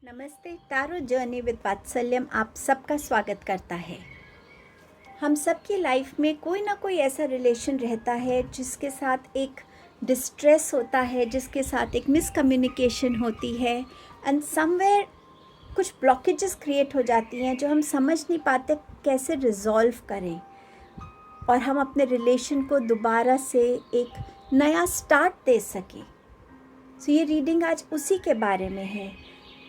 नमस्ते। तारो journey with वात्सल्यम आप सबका स्वागत करता है। हम सबकी लाइफ में कोई ना कोई ऐसा रिलेशन रहता है जिसके साथ एक डिस्ट्रेस होता है, जिसके साथ एक मिसकम्युनिकेशन होती है एंड समवेयर कुछ ब्लॉकेजेस क्रिएट हो जाती हैं जो हम समझ नहीं पाते कैसे रिजॉल्व करें और हम अपने रिलेशन को दोबारा से एक नया स्टार्ट दे सकें। सो ये रीडिंग आज उसी के बारे में है।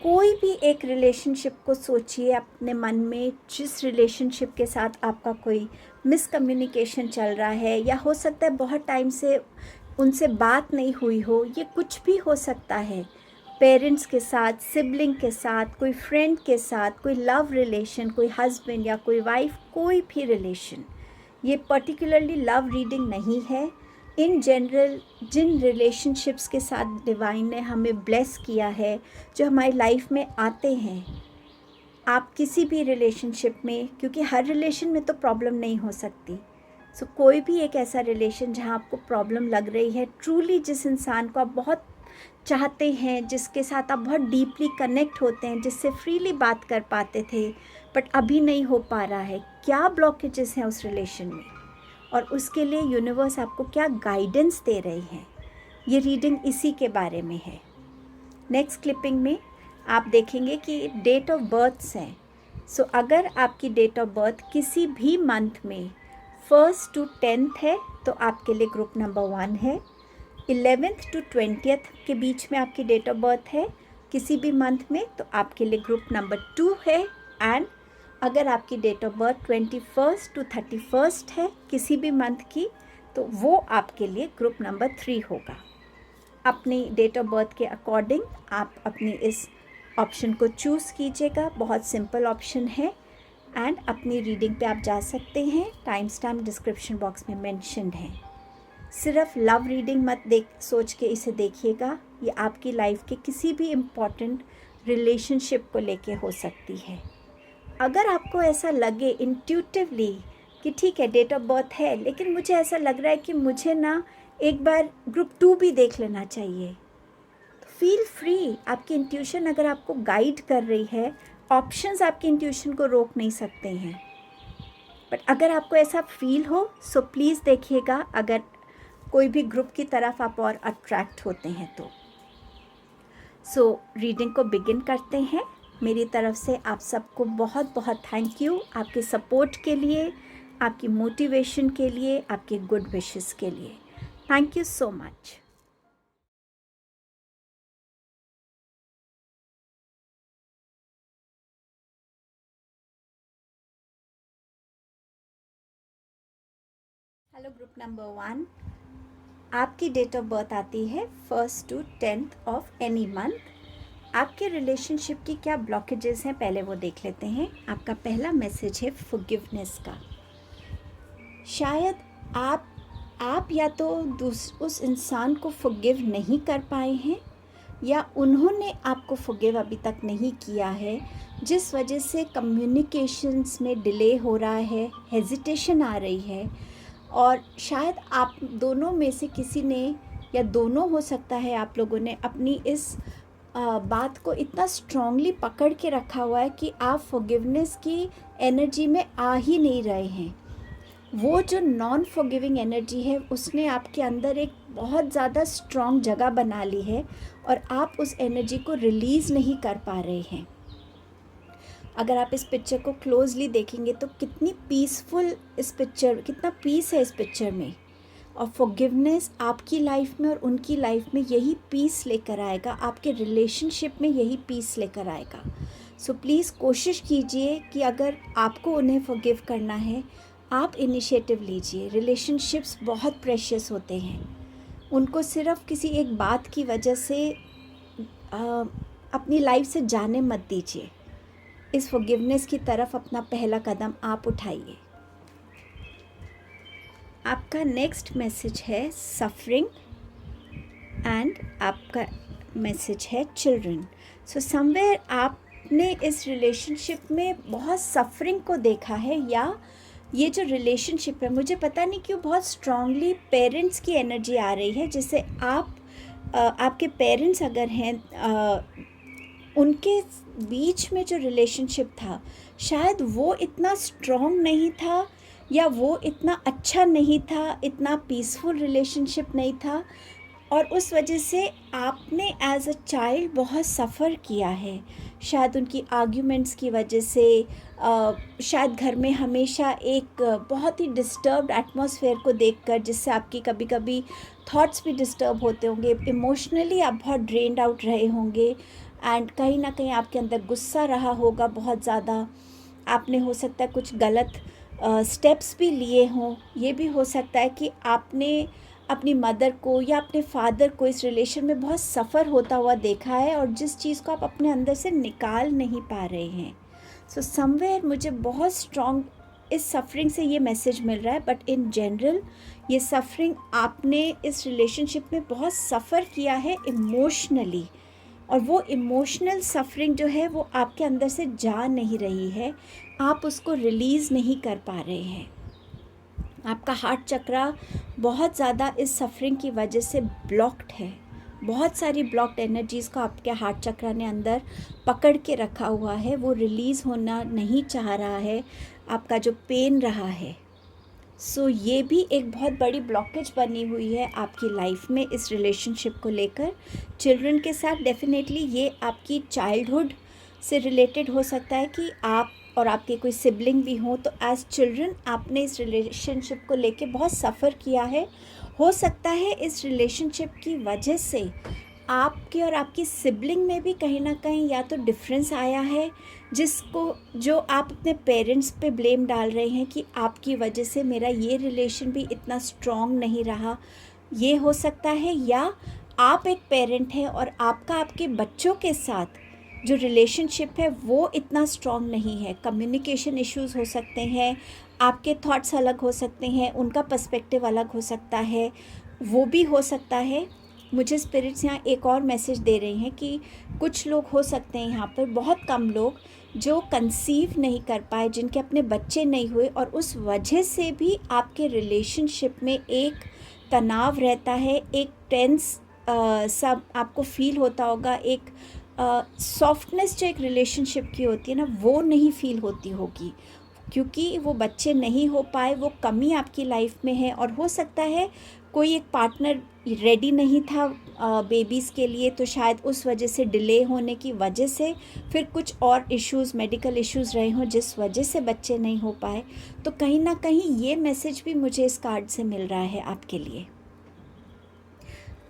कोई भी एक रिलेशनशिप को सोचिए अपने मन में, जिस रिलेशनशिप के साथ आपका कोई मिसकम्युनिकेशन चल रहा है या हो सकता है बहुत टाइम से उनसे बात नहीं हुई हो, ये कुछ भी हो सकता है। पेरेंट्स के साथ, सिबलिंग के साथ, कोई फ्रेंड के साथ, कोई लव रिलेशन, कोई हस्बैंड या कोई वाइफ, कोई भी रिलेशन। ये पर्टिकुलरली लव रीडिंग नहीं है। इन जनरल जिन रिलेशनशिप्स के साथ डिवाइन ने हमें ब्लेस किया है, जो हमारी लाइफ में आते हैं, आप किसी भी रिलेशनशिप में, क्योंकि हर रिलेशन में तो प्रॉब्लम नहीं हो सकती, सो कोई भी एक ऐसा रिलेशन जहाँ आपको प्रॉब्लम लग रही है, ट्रूली जिस इंसान को आप बहुत चाहते हैं, जिसके साथ आप बहुत डीपली कनेक्ट होते हैं, जिससे फ्रीली बात कर पाते थे बट अभी नहीं हो पा रहा है, क्या ब्लॉकेजेस हैं उस रिलेशन में और उसके लिए यूनिवर्स आपको क्या गाइडेंस दे रही है, ये रीडिंग इसी के बारे में है। नेक्स्ट क्लिपिंग में आप देखेंगे कि डेट ऑफ बर्थ्स हैं। सो अगर आपकी डेट ऑफ बर्थ किसी भी मंथ में 1st to 10th है तो आपके लिए ग्रुप नंबर 1 है। 11th to 20th के बीच में आपकी डेट ऑफ बर्थ है किसी भी मंथ में तो आपके लिए ग्रुप नंबर 2 है। एंड अगर आपकी date of birth 21st to 31st है किसी भी मंथ की तो वो आपके लिए ग्रुप नंबर 3 होगा। अपनी डेट ऑफ बर्थ के अकॉर्डिंग आप अपनी इस ऑप्शन को चूज़ कीजिएगा। बहुत सिंपल ऑप्शन है एंड अपनी रीडिंग पे आप जा सकते हैं। टाइम स्टैम्प डिस्क्रिप्शन बॉक्स में मेंशन्ड है। सिर्फ लव रीडिंग मत सोच के इसे देखिएगा, ये आपकी लाइफ के किसी भी इम्पॉर्टेंट रिलेशनशिप को लेके हो सकती है। अगर आपको ऐसा लगे इंट्यूटिवली कि ठीक है डेट ऑफ बर्थ है लेकिन मुझे ऐसा लग रहा है कि मुझे ना एक बार ग्रुप 2 भी देख लेना चाहिए, तो फील फ्री। आपकी इंट्यूशन अगर आपको गाइड कर रही है, ऑप्शंस आपकी इंट्यूशन को रोक नहीं सकते हैं। बट अगर आपको ऐसा फील हो सो प्लीज़ देखिएगा, अगर कोई भी ग्रुप की तरफ आप और अट्रैक्ट होते हैं तो। सो रीडिंग को बिगिन करते हैं। मेरी तरफ से आप सबको बहुत बहुत थैंक यू, आपके सपोर्ट के लिए, आपकी मोटिवेशन के लिए, आपके गुड विशेस के लिए। Thank you so much. Hello group number 1, आपकी डेट ऑफ बर्थ आती है 1st to 10th of any month. आपके रिलेशनशिप की क्या ब्लॉकेजेस हैं पहले वो देख लेते हैं। आपका पहला मैसेज है फॉरगिवनेस का। शायद आप या तो उस इंसान को फॉरगिव नहीं कर पाए हैं या उन्होंने आपको फॉरगिव अभी तक नहीं किया है, जिस वजह से कम्युनिकेशंस में डिले हो रहा है, हेजिटेशन आ रही है। और शायद आप दोनों में से किसी ने या दोनों हो सकता है आप लोगों ने अपनी इस बात को इतना स्ट्रांगली पकड़ के रखा हुआ है कि आप फॉरगिवनेस की एनर्जी में आ ही नहीं रहे हैं। वो जो नॉन फॉरगिविंग एनर्जी है उसने आपके अंदर एक बहुत ज़्यादा स्ट्रॉन्ग जगह बना ली है और आप उस एनर्जी को रिलीज़ नहीं कर पा रहे हैं। अगर आप इस पिक्चर को क्लोजली देखेंगे तो कितनी पीसफुल कितना पीस है इस पिक्चर में। और फॉरगिवनेस आपकी लाइफ में और उनकी लाइफ में यही पीस लेकर आएगा, आपके रिलेशनशिप में यही पीस लेकर आएगा। सो प्लीज़ कोशिश कीजिए कि अगर आपको उन्हें फॉरगिव करना है, आप इनिशिएटिव लीजिए। रिलेशनशिप्स बहुत प्रेशियस होते हैं, उनको सिर्फ किसी एक बात की वजह से अपनी लाइफ से जाने मत दीजिए। इस फॉरगिवनेस की तरफ अपना पहला कदम आप उठाइए। आपका नेक्स्ट मैसेज है सफरिंग एंड आपका मैसेज है चिल्ड्रन। सो समवेयर आपने इस रिलेशनशिप में बहुत सफरिंग को देखा है, या ये जो रिलेशनशिप है, मुझे पता नहीं क्यों बहुत स्ट्रांगली पेरेंट्स की एनर्जी आ रही है, जिससे आपके पेरेंट्स अगर हैं उनके बीच में जो रिलेशनशिप था शायद वो इतना स्ट्रॉन्ग नहीं था, या वो इतना अच्छा नहीं था, इतना पीसफुल रिलेशनशिप नहीं था, और उस वजह से आपने एज अ चाइल्ड बहुत सफ़र किया है। शायद उनकी आर्ग्यूमेंट्स की वजह से, शायद घर में हमेशा एक बहुत ही डिस्टर्ब्ड एटमॉस्फेयर को देखकर, जिससे आपकी कभी कभी थॉट्स भी डिस्टर्ब होते होंगे, इमोशनली आप बहुत ड्रेन्ड आउट रहे होंगे, एंड कहीं ना कहीं आपके अंदर गुस्सा रहा होगा बहुत ज़्यादा। आपने हो सकता है कुछ गलत स्टेप्स भी लिए हों। ये भी हो सकता है कि आपने अपनी मदर को या अपने फादर को इस रिलेशन में बहुत सफ़र होता हुआ देखा है, और जिस चीज़ को आप अपने अंदर से निकाल नहीं पा रहे हैं। सो समवेयर मुझे बहुत स्ट्रॉन्ग इस सफ़रिंग से ये मैसेज मिल रहा है, बट इन जनरल ये सफ़रिंग आपने इस रिलेशनशिप में बहुत सफ़र किया है इमोशनली, और वो इमोशनल सफ़रिंग जो है वो आपके अंदर से जा नहीं रही है, आप उसको रिलीज़ नहीं कर पा रहे हैं। आपका हार्ट चक्रा बहुत ज़्यादा इस सफ़रिंग की वजह से ब्लॉक्ड है। बहुत सारी ब्लॉक्ड एनर्जीज़ को आपके हार्ट चक्रा ने अंदर पकड़ के रखा हुआ है, वो रिलीज़ होना नहीं चाह रहा है, आपका जो पेन रहा है। सो ये भी एक बहुत बड़ी ब्लॉकेज बनी हुई है आपकी लाइफ में इस रिलेशनशिप को लेकर। चिल्ड्रन के साथ डेफिनेटली ये आपकी चाइल्डहुड से रिलेटेड हो सकता है कि आप और आपके कोई सिबलिंग भी हों, तो एज चिल्ड्रन आपने इस रिलेशनशिप को लेके बहुत सफ़र किया है। हो सकता है इस रिलेशनशिप की वजह से आपके और आपकी सिबलिंग में भी कहीं ना कहीं या तो डिफरेंस आया है, जो आप अपने पेरेंट्स पे ब्लेम डाल रहे हैं कि आपकी वजह से मेरा ये रिलेशन भी इतना स्ट्रॉन्ग नहीं रहा। ये हो सकता है, या आप एक पेरेंट हैं और आपका आपके बच्चों के साथ जो रिलेशनशिप है वो इतना स्ट्रॉन्ग नहीं है। कम्युनिकेशन इश्यूज़ हो सकते हैं, आपके थॉट्स अलग हो सकते हैं, उनका पर्सपेक्टिव अलग हो सकता है, वो भी हो सकता है। मुझे स्पिरिट्स यहाँ एक और मैसेज दे रहे हैं कि कुछ लोग हो सकते हैं, यहाँ पर बहुत कम लोग जो कंसीव नहीं कर पाए, जिनके अपने बच्चे नहीं हुए, और उस वजह से भी आपके रिलेशनशिप में एक तनाव रहता है, एक टेंस सब आपको फील होता होगा, एक सॉफ्टनेस जो एक रिलेशनशिप की होती है ना, वो नहीं फील होती होगी, क्योंकि वो बच्चे नहीं हो पाए, वो कमी आपकी लाइफ में है। और हो सकता है कोई एक पार्टनर रेडी नहीं था बेबीज़ के लिए, तो शायद उस वजह से डिले होने की वजह से फिर कुछ और इश्यूज़, मेडिकल इश्यूज़ रहे हों, जिस वजह से बच्चे नहीं हो पाए। तो कहीं ना कहीं ये मैसेज भी मुझे इस कार्ड से मिल रहा है आपके लिए।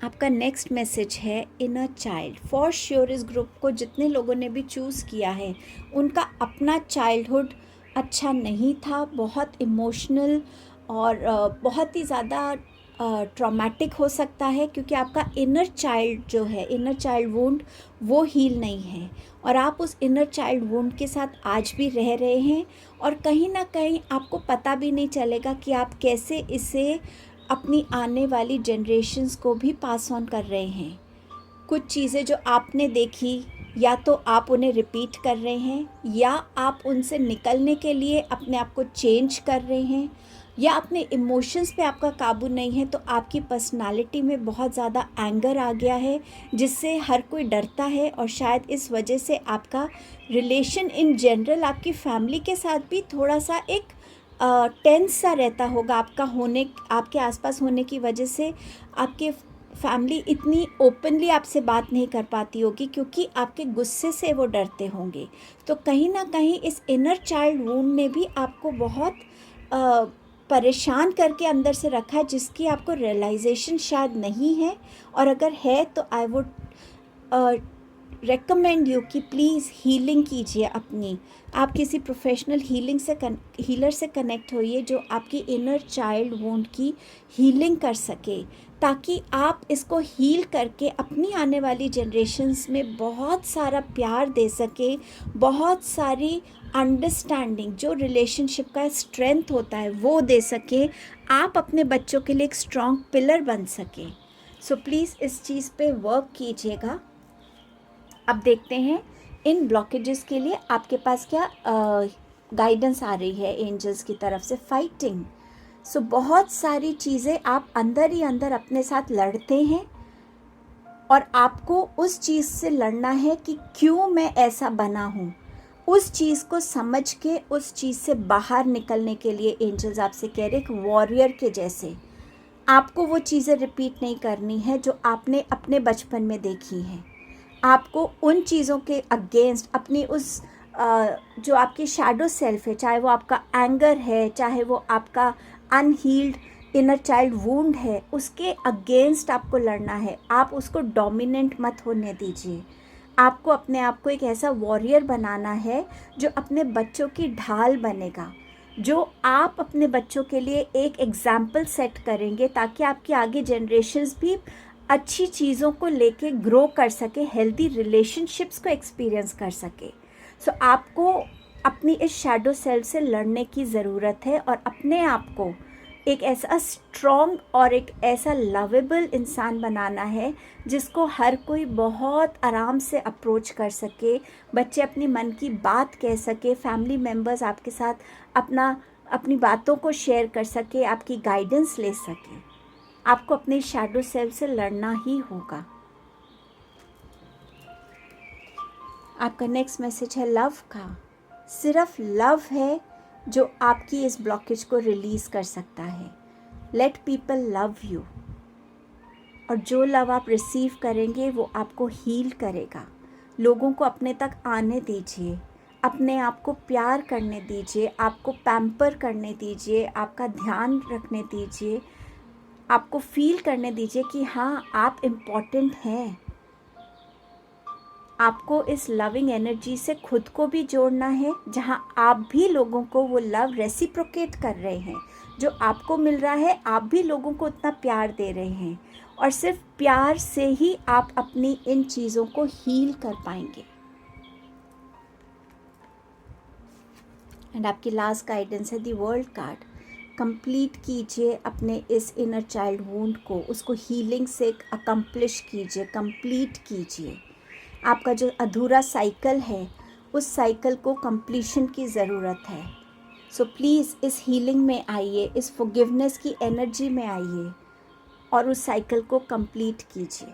आपका नेक्स्ट मैसेज है इनर चाइल्ड। फॉर श्योर इस ग्रुप को जितने लोगों ने भी चूज़ किया है, उनका अपना चाइल्डहुड अच्छा नहीं था, बहुत इमोशनल और बहुत ही ज़्यादा ट्रॉमेटिक हो सकता है, क्योंकि आपका इनर चाइल्ड जो है, इनर चाइल्ड वुंड, वो हील नहीं है, और आप उस इनर चाइल्ड वुंड के साथ आज भी रह रहे हैं, और कहीं ना कहीं आपको पता भी नहीं चलेगा कि आप कैसे इसे अपनी आने वाली जनरेशन्स को भी पास ऑन कर रहे हैं। कुछ चीज़ें जो आपने देखी, या तो आप उन्हें रिपीट कर रहे हैं, या आप उनसे निकलने के लिए अपने आप को चेंज कर रहे हैं, या अपने इमोशंस पे आपका काबू नहीं है, तो आपकी पर्सनालिटी में बहुत ज़्यादा एंगर आ गया है, जिससे हर कोई डरता है, और शायद इस वजह से आपका रिलेशन इन जनरल आपकी फैमिली के साथ भी थोड़ा सा एक टेंस सा रहता होगा। आपके आसपास होने की वजह से आपके फैमिली इतनी ओपनली आपसे बात नहीं कर पाती होगी, क्योंकि आपके गुस्से से वो डरते होंगे। तो कहीं ना कहीं इस इनर चाइल्ड वुंड ने भी आपको बहुत परेशान करके अंदर से रखा है, जिसकी आपको रियलाइजेशन शायद नहीं है, और अगर है तो आई वुड रेकमेंड यू कि प्लीज़ हीलिंग कीजिए अपनी। आप किसी प्रोफेशनल हीलर से कनेक्ट होइए, जो आपकी इनर चाइल्ड वुंड की हीलिंग कर सके, ताकि आप इसको हील करके अपनी आने वाली जनरेशन्स में बहुत सारा प्यार दे सके, बहुत सारी अंडरस्टैंडिंग, जो रिलेशनशिप का स्ट्रेंथ होता है वो दे सके, आप अपने बच्चों के लिए एक स्ट्रॉन्ग पिलर बन सके। सो प्लीज़ इस चीज़ पे वर्क कीजिएगा। अब देखते हैं इन ब्लॉकेजेस के लिए आपके पास क्या गाइडेंस आ रही है एंजल्स की तरफ से। फाइटिंग, सो बहुत सारी चीज़ें आप अंदर ही अंदर अपने साथ लड़ते हैं, और आपको उस चीज़ से लड़ना है कि क्यों मैं ऐसा बना हूँ। उस चीज़ को समझ के उस चीज़ से बाहर निकलने के लिए एंजल्स आपसे कह रहे, एक वॉरियर के जैसे आपको वो चीज़ें रिपीट नहीं करनी है जो आपने अपने बचपन में देखी हैं। आपको उन चीज़ों के अगेंस्ट अपनी उस जो आपकी शैडो सेल्फ है, चाहे वो आपका एंगर है, चाहे वो आपका अनहील्ड इनर चाइल्ड वूंड है, उसके अगेंस्ट आपको लड़ना है। आप उसको डोमिनेंट मत होने दीजिए। आपको अपने आप को एक ऐसा वॉरियर बनाना है जो अपने बच्चों की ढाल बनेगा, जो आप अपने बच्चों के लिए एक एग्जाम्पल सेट करेंगे ताकि आपकी आगे जनरेशन्स भी अच्छी चीज़ों को लेके ग्रो कर सके, हेल्दी रिलेशनशिप्स को एक्सपीरियंस कर सके। सो आपको अपनी इस शैडो सेल्फ से लड़ने की ज़रूरत है और अपने आप को एक ऐसा स्ट्रॉन्ग और एक ऐसा लवेबल इंसान बनाना है जिसको हर कोई बहुत आराम से अप्रोच कर सके, बच्चे अपनी मन की बात कह सके, फैमिली मेम्बर्स आपके साथ अपनी बातों को शेयर कर सके, आपकी गाइडेंस ले सके। आपको अपने शैडो सेल्फ से लड़ना ही होगा। आपका नेक्स्ट मैसेज है लव का। सिर्फ लव है जो आपकी इस ब्लॉकेज को रिलीज़ कर सकता है। लेट पीपल लव यू, और जो लव आप रिसीव करेंगे वो आपको हील करेगा। लोगों को अपने तक आने दीजिए, अपने आप को प्यार करने दीजिए, आपको पैम्पर करने दीजिए, आपका ध्यान रखने दीजिए, आपको फील करने दीजिए कि हाँ आप इम्पॉर्टेंट हैं। आपको इस लविंग एनर्जी से खुद को भी जोड़ना है, जहाँ आप भी लोगों को वो लव रेसिप्रोकेट कर रहे हैं। जो आपको मिल रहा है आप भी लोगों को उतना प्यार दे रहे हैं, और सिर्फ प्यार से ही आप अपनी इन चीज़ों को हील कर पाएंगे। एंड आपकी लास्ट गाइडेंस है द वर्ल्ड कार्ड। कंप्लीट कीजिए अपने इस इनर चाइल्ड वुंड को, उसको हीलिंग से अकम्प्लिश कीजिए, कंप्लीट कीजिए। आपका जो अधूरा साइकिल है उस साइकिल को कंप्लीशन की ज़रूरत है। सो प्लीज़ इस हीलिंग में आइए, इस फॉरगिवनेस की एनर्जी में आइए और उस साइकिल को कंप्लीट कीजिए,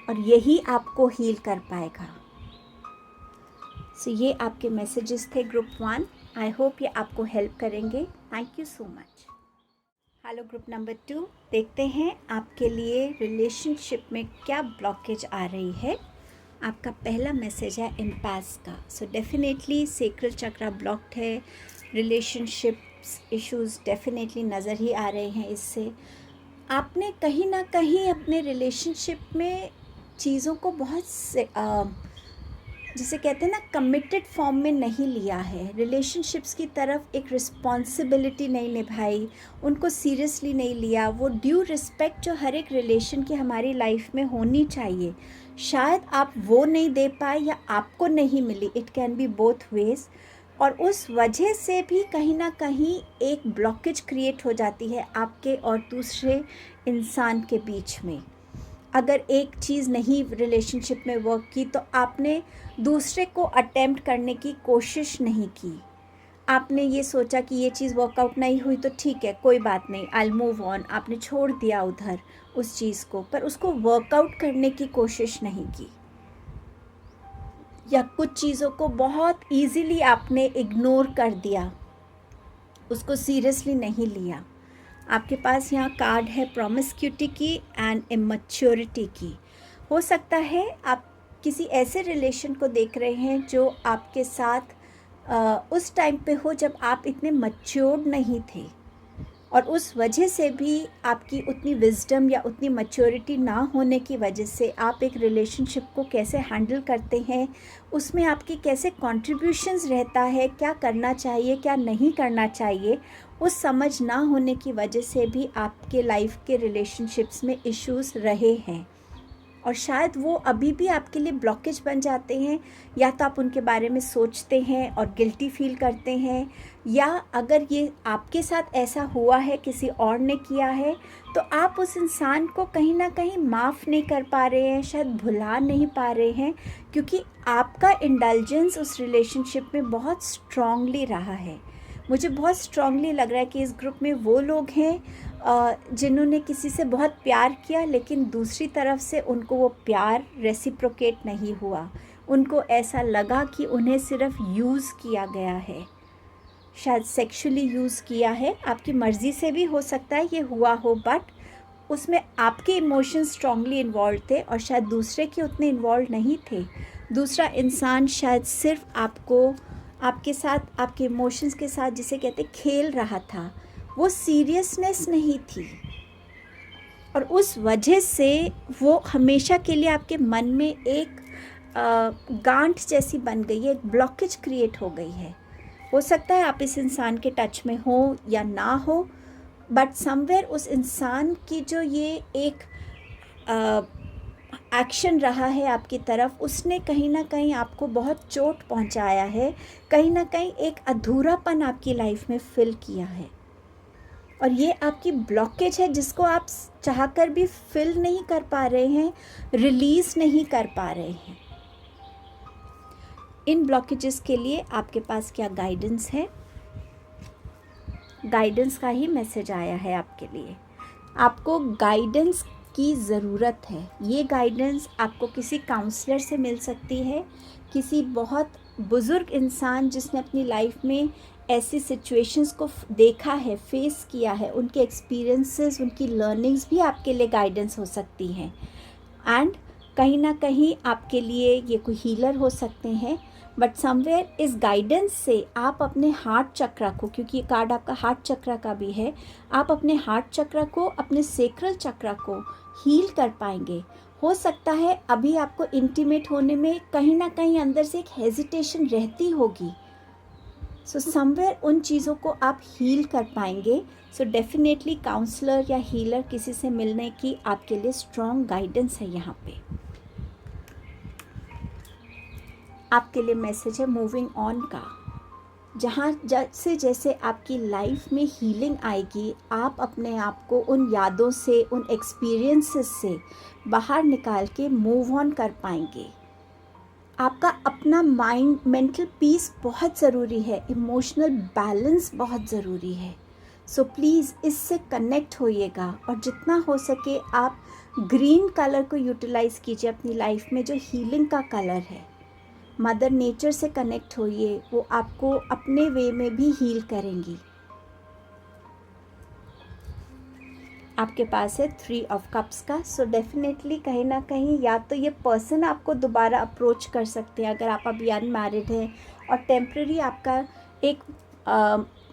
और यही आपको हील कर पाएगा। सो ये आपके मैसेजेस थे ग्रुप 1। आई होप ये आपको हेल्प करेंगे। Thank you so much. Hello group number 2, देखते हैं आपके लिए रिलेशनशिप में क्या ब्लॉकेज आ रही है। आपका पहला मैसेज है इम्पास का। सो डेफिनेटली सेक्रल चक्रा ब्लॉक्ड है, रिलेशनशिप्स इश्यूज डेफिनेटली नज़र ही आ रहे हैं। इससे आपने कहीं ना कहीं अपने रिलेशनशिप में चीज़ों को बहुत से जिसे कहते हैं ना कमिटेड फॉर्म में नहीं लिया है। रिलेशनशिप्स की तरफ एक रिस्पॉन्सिबिलिटी नहीं निभाई, उनको सीरियसली नहीं लिया। वो ड्यू रिस्पेक्ट जो हर एक रिलेशन की हमारी लाइफ में होनी चाहिए, शायद आप वो नहीं दे पाए या आपको नहीं मिली। It can be both ways, और उस वजह से भी कहीं ना कहीं एक ब्लॉकेज क्रिएट हो जाती है आपके और दूसरे इंसान के बीच में। अगर एक चीज़ नहीं रिलेशनशिप में वर्क की तो आपने दूसरे को अटेम्प्ट करने की कोशिश नहीं की। आपने ये सोचा कि ये चीज़ वर्कआउट नहीं हुई तो ठीक है, कोई बात नहीं, आई विल मूव ऑन। आपने छोड़ दिया उधर उस चीज़ को, पर उसको वर्कआउट करने की कोशिश नहीं की। या कुछ चीज़ों को बहुत ईजीली आपने इग्नोर कर दिया, उसको सीरियसली नहीं लिया। आपके पास यहाँ कार्ड है प्रॉमिस्क्यूटी की एंड इमैच्योरिटी की। हो सकता है आप किसी ऐसे रिलेशन को देख रहे हैं जो आपके साथ उस टाइम पे हो जब आप इतने मैच्योर्ड नहीं थे, और उस वजह से भी आपकी उतनी विजडम या उतनी मैच्योरिटी ना होने की वजह से आप एक रिलेशनशिप को कैसे हैंडल करते हैं, उसमें आपकी कैसे कॉन्ट्रीब्यूशंस रहता है, क्या करना चाहिए क्या नहीं करना चाहिए, उस समझ ना होने की वजह से भी आपके लाइफ के रिलेशनशिप्स में इश्यूज़ रहे हैं। और शायद वो अभी भी आपके लिए ब्लॉकेज बन जाते हैं, या तो आप उनके बारे में सोचते हैं और गिल्टी फील करते हैं, या अगर ये आपके साथ ऐसा हुआ है, किसी और ने किया है, तो आप उस इंसान को कहीं ना कहीं माफ़ नहीं कर पा रहे हैं, शायद भुला नहीं पा रहे हैं, क्योंकि आपका इंडल्जेंस उस रिलेशनशिप में बहुत स्ट्रांगली रहा है। मुझे बहुत स्ट्रांगली लग रहा है कि इस ग्रुप में वो लोग हैं जिन्होंने किसी से बहुत प्यार किया, लेकिन दूसरी तरफ से उनको वो प्यार रेसिप्रोकेट नहीं हुआ। उनको ऐसा लगा कि उन्हें सिर्फ यूज़ किया गया है, शायद सेक्सुअली यूज़ किया है। आपकी मर्ज़ी से भी हो सकता है ये हुआ हो, बट उसमें आपके इमोशंस स्ट्रांगली इन्वॉल्व थे और शायद दूसरे के उतने इन्वॉल्व नहीं थे। दूसरा इंसान शायद सिर्फ आपको, आपके साथ, आपके इमोशंस के साथ, जिसे कहते खेल रहा था। वो सीरियसनेस नहीं थी और उस वजह से वो हमेशा के लिए आपके मन में एक गांठ जैसी बन गई है, एक ब्लॉकेज क्रिएट हो गई है। हो सकता है आप इस इंसान के टच में हो या ना हो, बट समवेयर उस इंसान की जो ये एक एक्शन रहा है आपकी तरफ, उसने कहीं ना कहीं आपको बहुत चोट पहुंचाया है, कहीं ना कहीं एक अधूरापन आपकी लाइफ में फिल किया है। और ये आपकी ब्लॉकेज है जिसको आप चाहकर भी फिल नहीं कर पा रहे हैं, रिलीज़ नहीं कर पा रहे हैं। इन ब्लॉकेजेस के लिए आपके पास क्या गाइडेंस है? गाइडेंस का ही मैसेज आया है आपके लिए। आपको गाइडेंस की ज़रूरत है। ये गाइडेंस आपको किसी काउंसलर से मिल सकती है, किसी बहुत बुज़ुर्ग इंसान जिसने अपनी लाइफ में ऐसी सिचुएशंस को देखा है, फेस किया है, उनके एक्सपीरियंसेस, उनकी लर्निंग्स भी आपके लिए गाइडेंस हो सकती हैं। एंड कहीं ना कहीं आपके लिए ये कोई हीलर हो सकते हैं, बट समवेयर इस गाइडेंस से आप अपने हार्ट चक्र को, क्योंकि ये कार्ड आपका हार्ट चक्र का भी है, आप अपने हार्ट चक्र को, अपने सेक्रल चक्र को हील कर पाएंगे। हो सकता है अभी आपको इंटीमेट होने में कहीं ना कहीं अंदर से एक हेजिटेशन रहती होगी, सो समवेयर उन चीज़ों को आप हील कर पाएंगे। सो डेफिनेटली काउंसलर या हीलर किसी से मिलने की आपके लिए स्ट्रॉन्ग गाइडेंस है। यहाँ पे आपके लिए मैसेज है मूविंग ऑन का, जहाँ जैसे जैसे आपकी लाइफ में हीलिंग आएगी, आप अपने आप को उन यादों से, उन एक्सपीरियंसेस से बाहर निकाल के मूव ऑन कर पाएंगे। आपका अपना माइंड, मेंटल पीस बहुत ज़रूरी है, इमोशनल बैलेंस बहुत ज़रूरी है। सो प्लीज़ इससे कनेक्ट होइएगा और जितना हो सके आप ग्रीन कलर को यूटिलाइज़ कीजिए अपनी लाइफ में, जो हीलिंग का कलर है। मदर नेचर से कनेक्ट होइए, वो आपको अपने वे में भी हील करेंगी। आपके पास है 3 ऑफ कप्स का। सो डेफिनेटली कहीं ना कहीं या तो ये पर्सन आपको दोबारा अप्रोच कर सकते हैं अगर आप अभी अनमैरिड हैं और टेम्प्रेरी आपका एक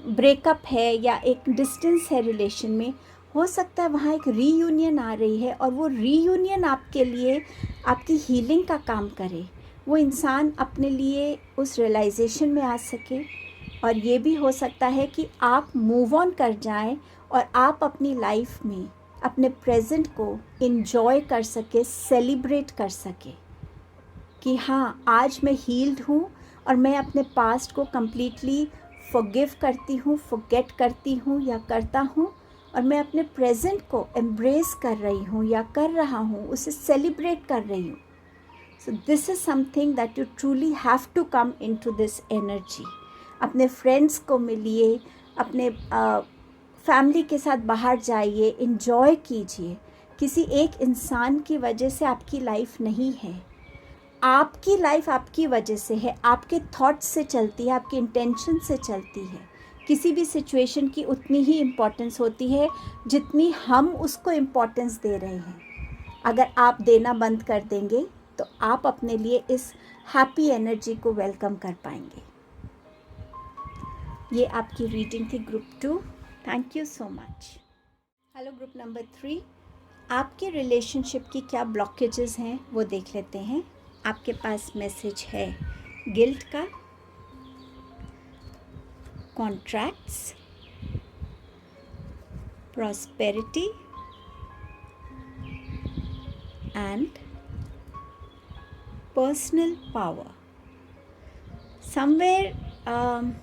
ब्रेकअप है या एक डिस्टेंस है रिलेशन में। हो सकता है वहाँ एक रीयूनियन आ रही है और वो रीयूनियन आपके लिए आपकी हीलिंग का काम करे, वो इंसान अपने लिए उस रियलाइजेशन में आ सके। और ये भी हो सकता है कि आप मूव ऑन कर जाएं और आप अपनी लाइफ में अपने प्रेजेंट को एंजॉय कर सके, सेलिब्रेट कर सके कि हाँ, आज मैं हील्ड हूँ और मैं अपने पास्ट को कम्प्लीटली फॉरगिव करती हूँ, फॉरगेट करती हूँ या करता हूँ, और मैं अपने प्रेजेंट को एम्ब्रेस कर रही हूँ या कर रहा हूँ, उसे सेलिब्रेट कर रही हूँ। So this is something that you truly have to come into this energy. अपने फ्रेंड्स को मिलिए, अपने फैमिली के साथ बाहर जाइए, एंजॉय कीजिए। किसी एक इंसान की वजह से आपकी लाइफ नहीं है, आपकी लाइफ आपकी वजह से है, आपके थॉट्स से चलती है, आपकी इंटेंशन से चलती है। किसी भी सिचुएशन की उतनी ही इम्पोर्टेंस होती है जितनी हम उसको इम्पोर्टेंस दे रहे हैं। अगर आप देना बंद कर देंगे तो आप अपने लिए इस हैप्पी एनर्जी को वेलकम कर पाएंगे। ये आपकी रीडिंग थी group 2। Thank you so much. Hello group number 3, आपके रिलेशनशिप की क्या ब्लॉकेजेस हैं वो देख लेते हैं। आपके पास मैसेज है गिल्ट का, contracts, prosperity and personal power. Somewhere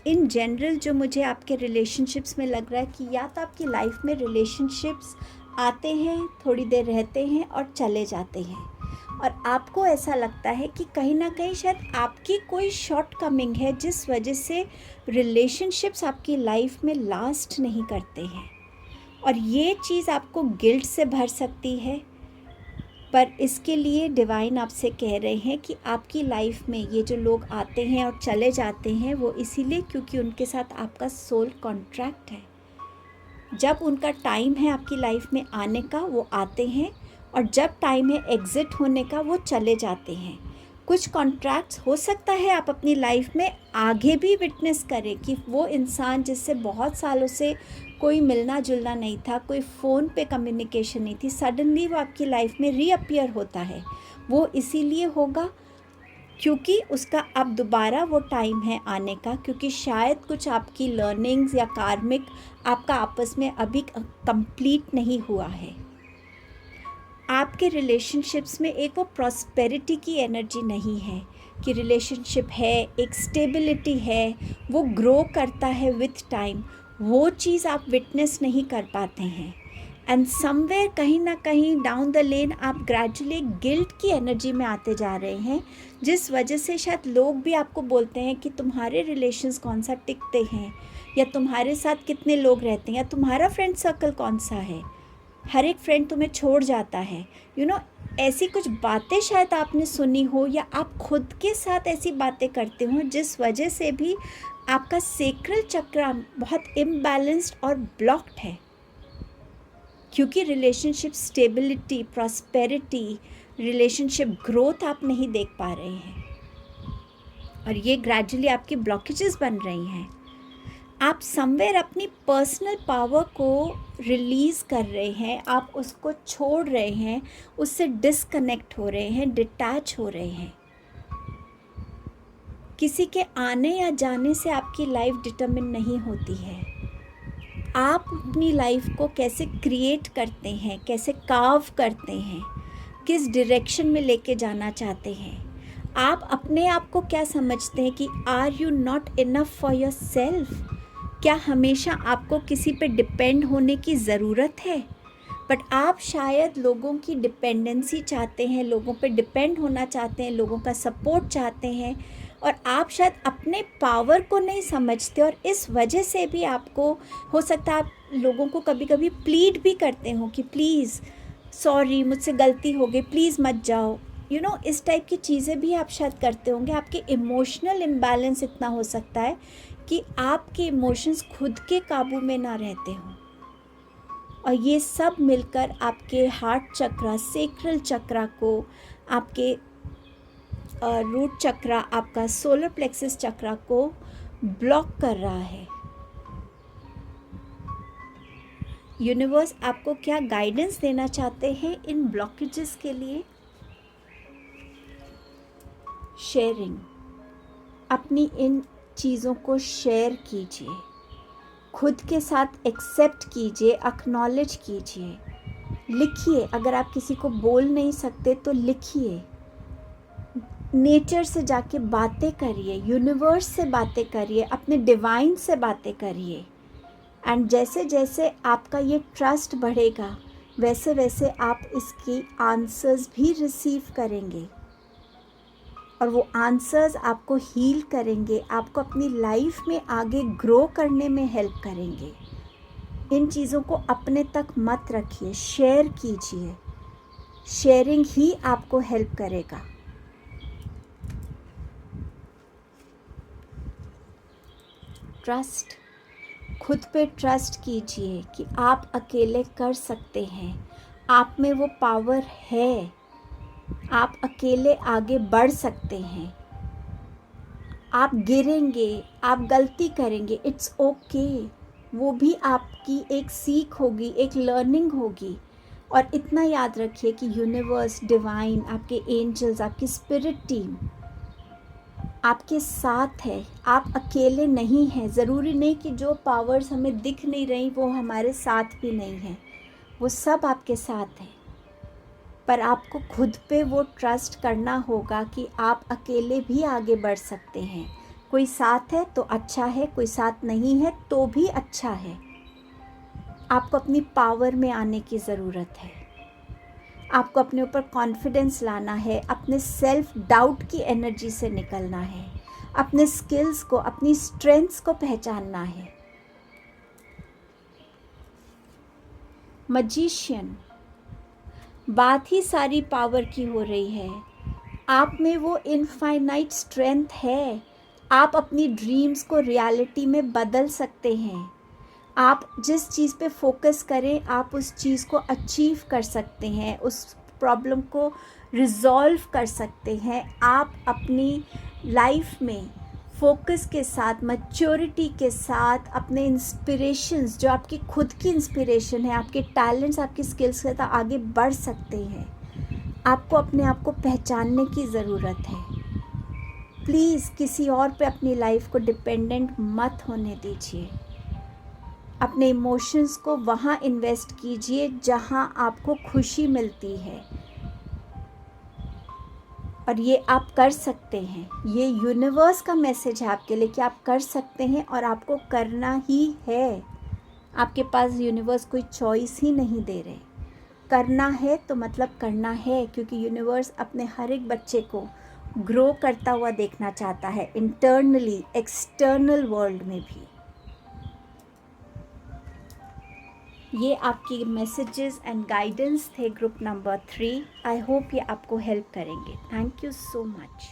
in general जो मुझे आपके रिलेशनशिप्स में लग रहा है कि या तो आपकी लाइफ में रिलेशनशिप्स आते हैं, थोड़ी देर रहते हैं और चले जाते हैं। और आपको ऐसा लगता है कि कहीं ना कहीं शायद आपकी कोई शॉर्ट कमिंग है जिस वजह से रिलेशनशिप्स आपकी लाइफ में लास्ट नहीं करते हैं, और ये चीज़ आपको गिल्ट से भर सकती है। पर इसके लिए डिवाइन आपसे कह रहे हैं कि आपकी लाइफ में ये जो लोग आते हैं और चले जाते हैं वो इसीलिए क्योंकि उनके साथ आपका सोल कॉन्ट्रैक्ट है। जब उनका टाइम है आपकी लाइफ में आने का वो आते हैं, और जब टाइम है एग्ज़िट होने का वो चले जाते हैं। कुछ कॉन्ट्रैक्ट्स हो सकता है आप अपनी लाइफ में आगे भी विटनेस करें कि वो इंसान जिससे बहुत सालों से कोई मिलना जुलना नहीं था, कोई फ़ोन पे कम्युनिकेशन नहीं थी, सडनली वो आपकी लाइफ में रीअपियर होता है। वो इसीलिए होगा क्योंकि उसका अब दोबारा वो टाइम है आने का, क्योंकि शायद कुछ आपकी लर्निंग्स या कार्मिक आपका आपस में अभी कंप्लीट नहीं हुआ है। आपके रिलेशनशिप्स में एक वो प्रॉस्पेरिटी की एनर्जी नहीं है कि रिलेशनशिप है, एक स्टेबिलिटी है, वो ग्रो करता है विथ टाइम। वो चीज़ आप विटनेस नहीं कर पाते हैं। एंड समवेयर कहीं ना कहीं डाउन द लेन आप ग्रेजुअली गिल्ट की एनर्जी में आते जा रहे हैं, जिस वजह से शायद लोग भी आपको बोलते हैं कि तुम्हारे रिलेशंस कौन सा टिकते हैं, या तुम्हारे साथ कितने लोग रहते हैं, या तुम्हारा फ्रेंड सर्कल कौन सा है, हर एक फ्रेंड तुम्हें छोड़ जाता है। ऐसी कुछ बातें शायद आपने सुनी हो, या आप खुद के साथ ऐसी बातें करते हो जिस वजह से भी आपका सेक्रल चक्र बहुत इम्बैलेंस्ड और ब्लॉक्ड है, क्योंकि relationship stability, prosperity, relationship growth आप नहीं देख पा रहे हैं, और ये ग्रेजुअली आपकी ब्लॉकेजेस बन रही हैं। आप समवेयर अपनी पर्सनल पावर को रिलीज़ कर रहे हैं, आप उसको छोड़ रहे हैं, उससे डिस्कनेक्ट हो रहे हैं, डिटैच हो रहे हैं। किसी के आने या जाने से आपकी लाइफ डिटरमिन नहीं होती है। आप अपनी लाइफ को कैसे क्रिएट करते हैं, कैसे कार्व करते हैं, किस डायरेक्शन में लेके जाना चाहते हैं। आप अपने आप को क्या समझते हैं कि are you not enough for yourself? क्या हमेशा आपको किसी पे डिपेंड होने की ज़रूरत है? बट आप शायद लोगों की डिपेंडेंसी चाहते हैं, लोगों पे डिपेंड होना चाहते हैं, लोगों का सपोर्ट चाहते हैं, और आप शायद अपने पावर को नहीं समझते, और इस वजह से भी आपको हो सकता है आप लोगों को कभी कभी प्लीड भी करते हो कि प्लीज़, सॉरी, मुझसे गलती हो गई, प्लीज़ मत जाओ। इस टाइप की चीज़ें भी आप शायद करते होंगे। आपके इमोशनल इम्बैलेंस इतना हो सकता है कि आपके इमोशंस खुद के काबू में ना रहते हों, और ये सब मिलकर आपके हार्ट चक्रा, सेक्रल चक्रा को, आपके रूट चक्रा, आपका सोलर प्लेक्सस चक्रा को ब्लॉक कर रहा है। यूनिवर्स आपको क्या गाइडेंस देना चाहते हैं इन ब्लॉकेजेस के लिए? शेयरिंग, अपनी इन चीज़ों को शेयर कीजिए, खुद के साथ एक्सेप्ट कीजिए, एक्नॉलेज कीजिए, लिखिए। अगर आप किसी को बोल नहीं सकते तो लिखिए, नेचर से जाके बातें करिए, यूनिवर्स से बातें करिए, अपने डिवाइन से बातें करिए। एंड जैसे जैसे आपका ये ट्रस्ट बढ़ेगा, वैसे वैसे आप इसकी आंसर्स भी रिसीव करेंगे, और वो आंसर्स आपको हील करेंगे, आपको अपनी लाइफ में आगे ग्रो करने में हेल्प करेंगे। इन चीज़ों को अपने तक मत रखिए, शेयर कीजिए। शेयरिंग ही आपको हेल्प करेगा। ट्रस्ट, खुद पे ट्रस्ट कीजिए कि आप अकेले कर सकते हैं, आप में वो पावर है, आप अकेले आगे बढ़ सकते हैं। आप गिरेंगे, आप गलती करेंगे, इट्स ओके। वो भी आपकी एक सीख होगी, एक लर्निंग होगी। और इतना याद रखिए कि यूनिवर्स, डिवाइन, आपके एंजल्स, आपकी स्पिरिट टीम आपके साथ है, आप अकेले नहीं हैं। ज़रूरी नहीं कि जो पावर्स हमें दिख नहीं रही वो हमारे साथ भी नहीं हैं, वो सब आपके साथ हैं। पर आपको खुद पे वो ट्रस्ट करना होगा कि आप अकेले भी आगे बढ़ सकते हैं। कोई साथ है तो अच्छा है, कोई साथ नहीं है तो भी अच्छा है। आपको अपनी पावर में आने की ज़रूरत है। आपको अपने ऊपर कॉन्फिडेंस लाना है, अपने सेल्फ डाउट की एनर्जी से निकलना है, अपने स्किल्स को, अपनी स्ट्रेंथ्स को पहचानना है। मैजिशियन, बात ही सारी पावर की हो रही है। आप में वो इनफाइनाइट स्ट्रेंथ है। आप अपनी ड्रीम्स को रियलिटी में बदल सकते हैं। आप जिस चीज़ पे फोकस करें, आप उस चीज़ को अचीव कर सकते हैं, उस प्रॉब्लम को रिजॉल्व कर सकते हैं। आप अपनी लाइफ में फोकस के साथ, मैच्योरिटी के साथ, अपने इंस्पिरेशंस, जो आपकी खुद की इंस्पिरेशन है, आपके टैलेंट्स, आपकी स्किल्स के साथ आगे बढ़ सकते हैं। आपको अपने आप को पहचानने की ज़रूरत है। प्लीज़ किसी और पे अपनी लाइफ को डिपेंडेंट मत होने दीजिए। अपने इमोशंस को वहाँ इन्वेस्ट कीजिए जहाँ आपको खुशी मिलती है, और ये आप कर सकते हैं। ये यूनिवर्स का मैसेज है आपके लिए कि आप कर सकते हैं और आपको करना ही है। आपके पास यूनिवर्स कोई चॉइस ही नहीं दे रहे। करना है तो मतलब करना है, क्योंकि यूनिवर्स अपने हर एक बच्चे को ग्रो करता हुआ देखना चाहता है, इंटरनली, एक्सटर्नल वर्ल्ड में भी। ये आपकी मैसेजेस एंड गाइडेंस थे ग्रुप नंबर 3। आई होप ये आपको हेल्प करेंगे। Thank you so much.